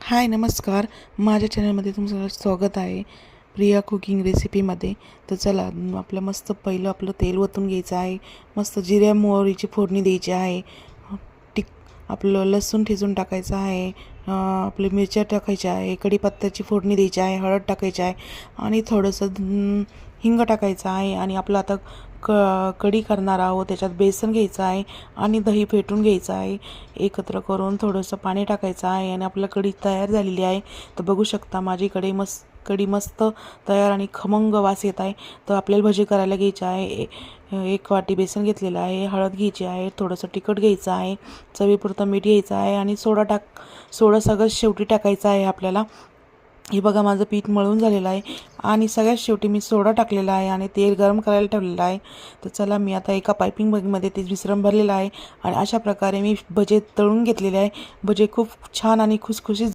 हाय नमस्कार. माझ्या चॅनलमध्ये तुमचं स्वागत आहे प्रिया कुकिंग रेसिपीमध्ये. तर चला पहिलं आपलं तेल ओतून घ्यायचं आहे. मस्त जिऱ्या मोहरीची फोडणी द्यायची आहे. टिक आपलं लसूण ठेचून टाकायचं आहे. आपले मिरच्या टाकायच्या आहे. कढीपत्त्याची फोडणी द्यायची आहे. हळद टाकायची आहे आणि थोडंसं हिंग टाकायचं आहे. आणि आपलं आता कढी करणार आहोत. त्याच्यात बेसन घ्यायचं आहे आणि दही फेटून घ्यायचं आहे. एकत्र करून थोडंसं पाणी टाकायचं आहे आणि आपलं कढी तयार झालेली आहे. तर बघू शकता माझी कढी मस्त तयार आणि खमंग वास येत आहे. तर आपल्याला भजी करायला घ्यायची आहे. एक वाटी बेसन घेतलेलं आहे. हळद घ्यायची आहे. थोडंसं तिखट घ्यायचं आहे. चवीपुरतं मीठ घ्यायचं आहे आणि सोडा सगळं शेवटी टाकायचं आहे आपल्याला. हे बघा माझं पीठ मळून झालेलं आहे आणि सगळ्यात शेवटी मी सोडा टाकलेला आहे आणि तेल गरम करायला ठेवलेलं आहे. तर चला मी आता एका पायपिंग बॅगमध्ये ते मिश्रण भरलेलं आहे आणि अशा प्रकारे मी भजे तळून घेतलेले आहे. भजे खूप छान आणि खुसखुशीत